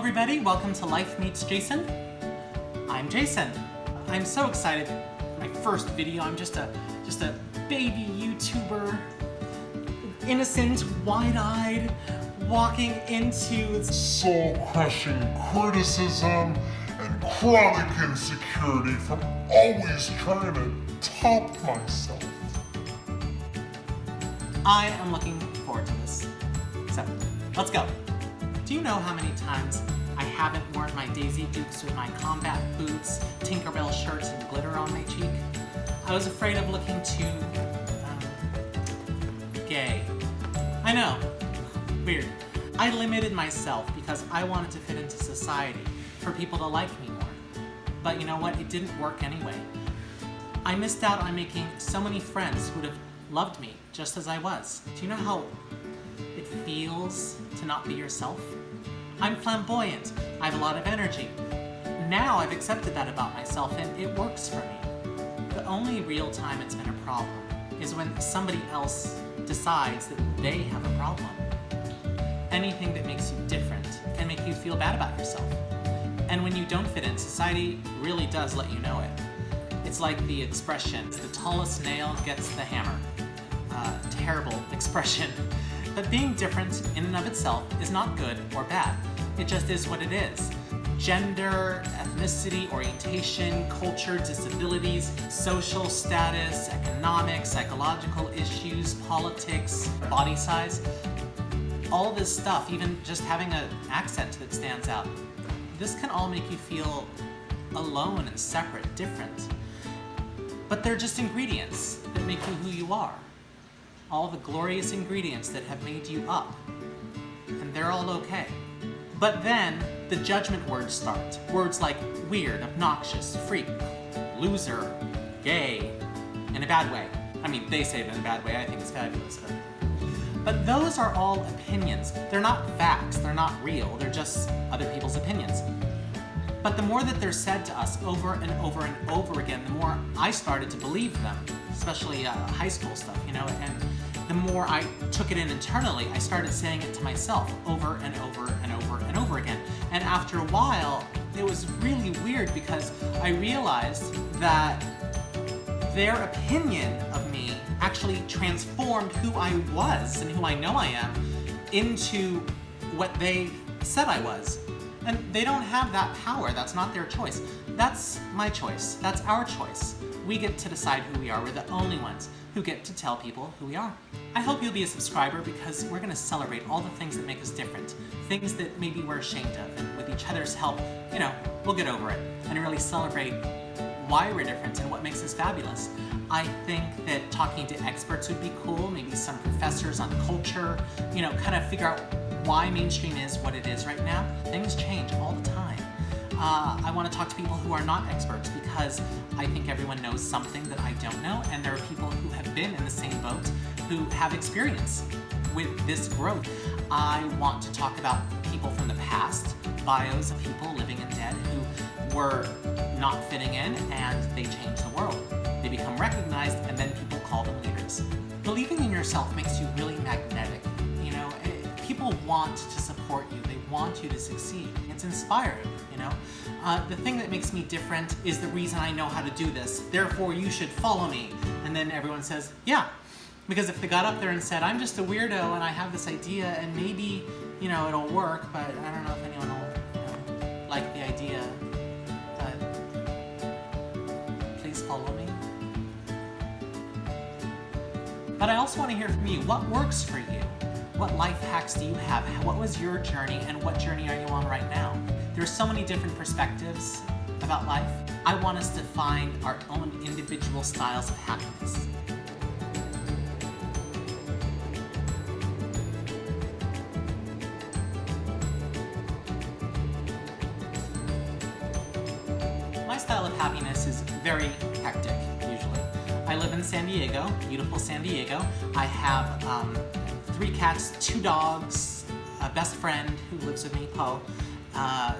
everybody, welcome to Life Meets Jayson. I'm Jayson. I'm so excited. My first video. I'm just a baby YouTuber, innocent, wide-eyed, walking into soul-crushing criticism and chronic insecurity from always trying to top myself. I am looking forward to this. So, let's go. Do you know how many times I haven't worn my Daisy Dukes with my combat boots, Tinkerbell shirts, and glitter on my cheek? I was afraid of looking too, gay. I know, weird. I limited myself because I wanted to fit into society, for people to like me more. But you know what? It didn't work anyway. I missed out on making so many friends who would have loved me just as I was. Do you know how it feels to not be yourself? I'm flamboyant. I have a lot of energy. Now I've accepted that about myself and it works for me. The only real time it's been a problem is when somebody else decides that they have a problem. Anything that makes you different can make you feel bad about yourself. And when you don't fit in, society really does let you know it. It's like the expression, the tallest nail gets the hammer. Terrible expression. But being different in and of itself is not good or bad. It just is what it is. Gender, ethnicity, orientation, culture, disabilities, social status, economic, psychological issues, politics, body size, all this stuff, even just having an accent that stands out, this can all make you feel alone and separate, different. But they're just ingredients that make you who you are. All the glorious ingredients that have made you up. And they're all okay. But then, the judgment words start. Words like weird, obnoxious, freak, loser, gay, in a bad way. I mean, they say it in a bad way, I think it's fabulous. But those are all opinions. They're not facts, they're not real, they're just other people's opinions. But the more that they're said to us over and over and over again, the more I started to believe them, especially high school stuff, you know, and the more I took it in internally, I started saying it to myself over and over and over and over again. And after a while, it was really weird because I realized that their opinion of me actually transformed who I was and who I know I am into what they said I was. And they don't have that power. That's not their choice. That's my choice. That's our choice. We get to decide who we are. We're the only ones who get to tell people who we are. I hope you'll be a subscriber because we're going to celebrate all the things that make us different, things that maybe we're ashamed of, and with each other's help, you know, we'll get over it and really celebrate why we're different and what makes us fabulous. I think that talking to experts would be cool, maybe some professors on culture, you know, kind of figure out why mainstream is what it is right now. Things change all the time. I want to talk to people who are not experts because I think everyone knows something that I don't know, and there are people who have been in the same boat who have experience with this growth. I want to talk about people from the past, bios of people living and dead who were not fitting in and they changed the world. They become recognized and then people call them leaders. Believing in yourself makes you really magnetic. You know, people want to support you. They want you to succeed. It's inspiring, you know. The thing that makes me different is the reason I know how to do this. Therefore, you should follow me. And then everyone says, yeah. Because if they got up there and said, I'm just a weirdo and I have this idea and maybe, you know, it'll work, but I don't know if anyone will, you know, like the idea. Please follow me. But I also want to hear from you. What works for you? What life hacks do you have? What was your journey and what journey are you on right now? There's so many different perspectives about life. I want us to find our own individual styles of happiness. My style of happiness is very hectic, usually. I live in San Diego, beautiful San Diego. I have 3 cats, 2 dogs, a best friend who lives with me, Poe, a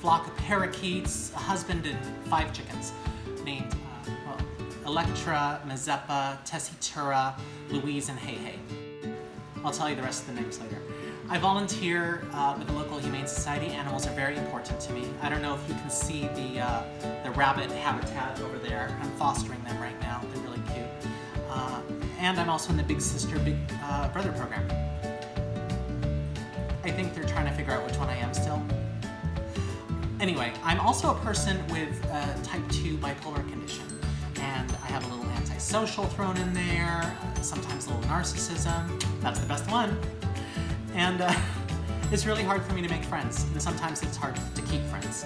flock of parakeets, a husband, and 5 chickens named Electra, Mazeppa, Tessitura, Louise, and Hey Hey. I'll tell you the rest of the names later. I volunteer with the local Humane Society. Animals are very important to me. I don't know if you can see the rabbit habitat over there. I'm fostering them right now. They're really cute. And I'm also in the Big Sister, Big Brother program. I think they're trying to figure out which one I am still. Anyway, I'm also a person with type 2 bipolar condition. And I have a little antisocial thrown in there, sometimes a little narcissism. That's the best one. And it's really hard for me to make friends, and sometimes it's hard to keep friends.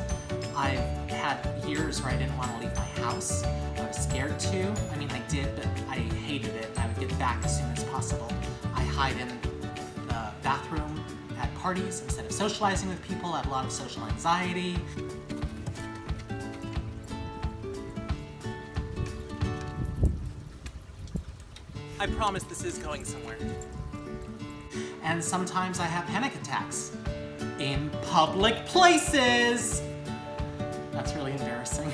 I've had years where I didn't want to leave my house. I was scared to. I mean, I did, but I hated it. I would get back as soon as possible. I hide in the bathroom at parties instead of socializing with people. I have a lot of social anxiety. I promise this is going somewhere. And sometimes I have panic attacks in public places. That's really embarrassing.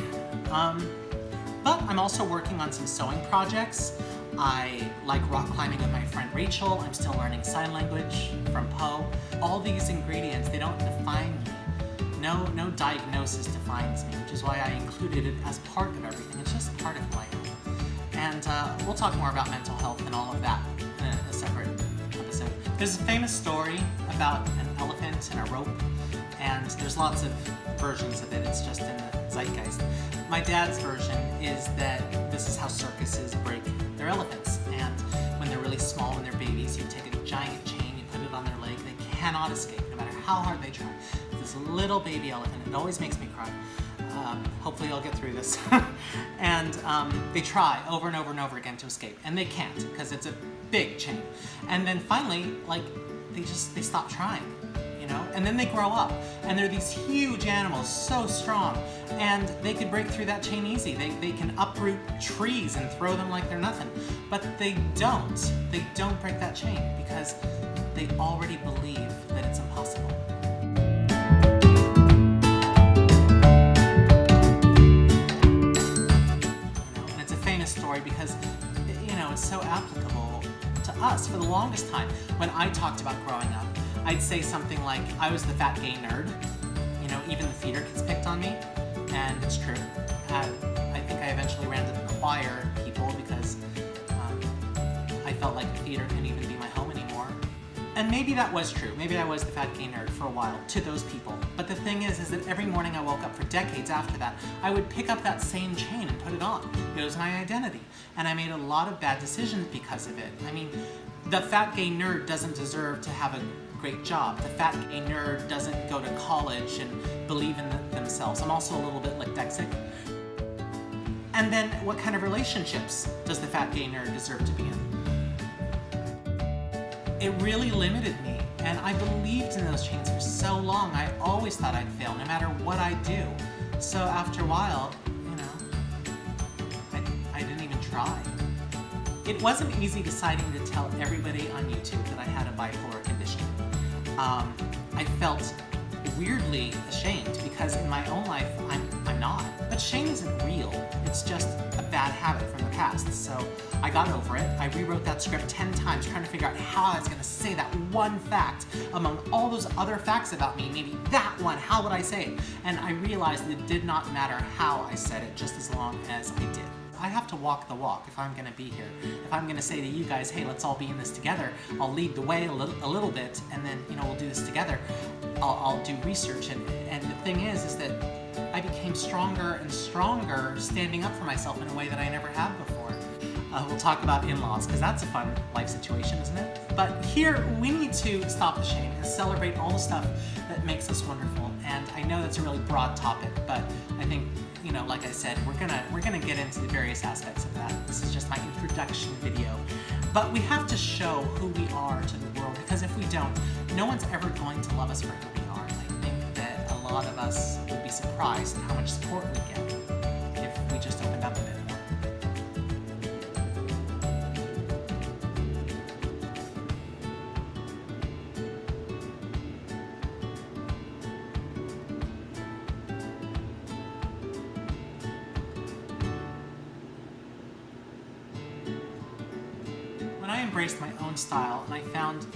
But I'm also working on some sewing projects. I like rock climbing with my friend Rachel. I'm still learning sign language from Poe. All these ingredients, they don't define me. No diagnosis defines me, which is why I included it as part of everything. It's just part of who I am. And we'll talk more about mental health and all of that in a separate episode. There's a famous story about an elephant and a rope, and there's lots of versions of it. It's just in the zeitgeist. My dad's version is that this is how circuses break their elephants, and when they're really small, when they're babies, you take a giant chain, you put it on their leg, they cannot escape, no matter how hard they try. This little baby elephant, it always makes me cry. Hopefully I'll get through this. And they try over and over and over again to escape, and they can't, because it's a big chain. And then finally, like, they stop trying, you know? And then they grow up, and they're these huge animals, so strong, and they could break through that chain easy. They can uproot trees and throw them like they're nothing. But they don't. They don't break that chain, because they already believe that it's impossible. Story because, you know, it's so applicable to us. For the longest time, when I talked about growing up, I'd say something like, I was the fat gay nerd. You know, even the theater kids picked on me, and it's true. I think I eventually ran to the choir people because I felt like the theater couldn't even be my home anymore. And maybe that was true. Maybe I was the fat gay nerd for a while to those people. But the thing is that every morning I woke up for decades after that, I would pick up that same chain and put it on. It was my identity. And I made a lot of bad decisions because of it. I mean, the fat gay nerd doesn't deserve to have a great job. The fat gay nerd doesn't go to college and believe in themselves. I'm also a little bit dyslexic. And then what kind of relationships does the fat gay nerd deserve to be in? It really limited me, and I believed in those chains for so long. I always thought I'd fail, no matter what I do. So after a while, you know, I didn't even try. It wasn't easy deciding to tell everybody on YouTube that I had a bipolar condition. I felt weirdly ashamed because in my own life, I'm not. But shame isn't real. It's just a bad habit from the past. So I got over it. I rewrote that script 10 times trying to figure out how I was going to say that one fact among all those other facts about me. Maybe that one, how would I say it? And I realized that it did not matter how I said it, just as long as I did. I have to walk the walk if I'm going to be here. If I'm going to say to you guys, hey, let's all be in this together, I'll lead the way a little bit, and then, you know, we'll do this together. I'll do research, and the thing is that I became stronger and stronger standing up for myself in a way that I never have before. We'll talk about in-laws, because that's a fun life situation, isn't it? But here, we need to stop the shame and celebrate all the stuff that makes us wonderful. And I know that's a really broad topic, but I think, you know, like I said, we're gonna get into the various aspects of that. This is just my introduction video. But we have to show who we are to the world, because if we don't, no one's ever going to love us for who we are. And I think that a lot of us would be surprised at how much support we get if we just opened up a bit more. When I embraced my own own style, and I found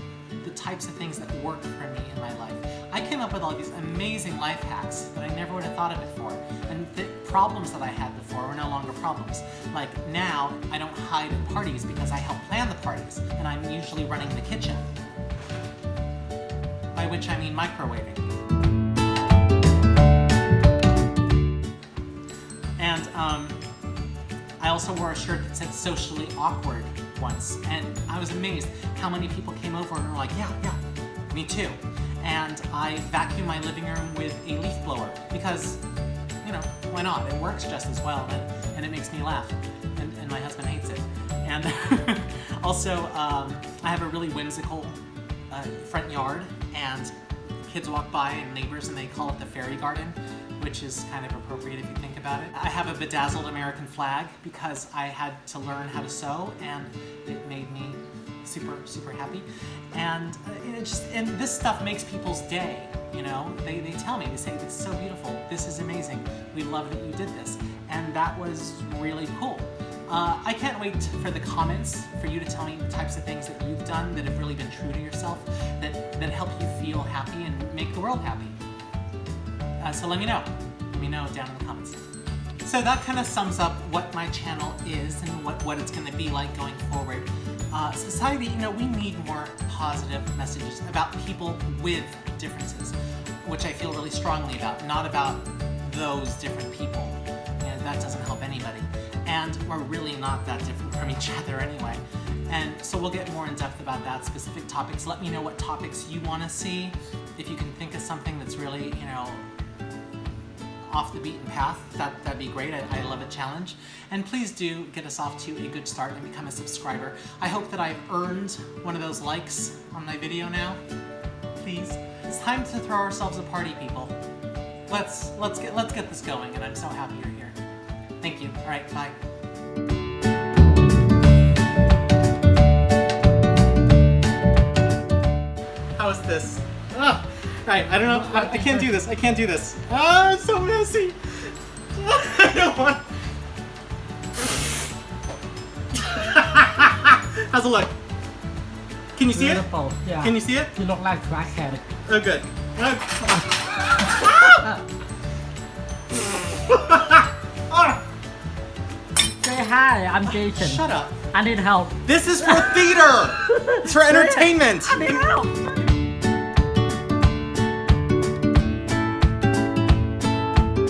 the types of things that work for me in my life. I came up with all these amazing life hacks that I never would have thought of before. And the problems that I had before were no longer problems. Like now, I don't hide at parties because I help plan the parties, and I'm usually running the kitchen. By which I mean microwaving. And I also wore a shirt that said socially awkward once, and I was amazed how many people came over and were like, yeah, me too. And I vacuum my living room with a leaf blower because, you know, why not? It works just as well, and it makes me laugh, and my husband hates it. And also, I have a really whimsical front yard, and kids walk by and neighbors and they call it the fairy garden, which is kind of appropriate if you think about it. I have a bedazzled American flag because I had to learn how to sew, and it made me super happy. And and this stuff makes people's day, you know? They tell me, they say, it's so beautiful, this is amazing, we love that you did this. And that was really cool. I can't wait for the comments, for you to tell me the types of things that you've done that have really been true to yourself, that help you feel happy and make the world happy. So let me know. Let me know down in the comments. So that kind of sums up what my channel is and what it's going to be like going forward. Society, you know, we need more positive messages about people with differences, which I feel really strongly about, not about those different people. And that doesn't help anybody. And we're really not that different from each other anyway. And so we'll get more in depth about that, specific topics. Let me know what topics you want to see. If you can think of something that's really, you know, off the beaten path, that'd be great. I love a challenge. And please do get us off to a good start and become a subscriber. I hope that I've earned one of those likes on my video now. Please. It's time to throw ourselves a party, people. Let's get this going, and I'm so happy you're here. Thank you. All right, bye. How's this? Oh, right, I don't know. I can't do this. I can't do this. Ah, it's so messy. I don't want. How's it look? Can you see Beautiful. it? Yeah. Can you see it? You look like crackhead. Oh, good. Say hi, I'm Jayson. Shut up. I need help. This is for theater. It's for entertainment. I need help.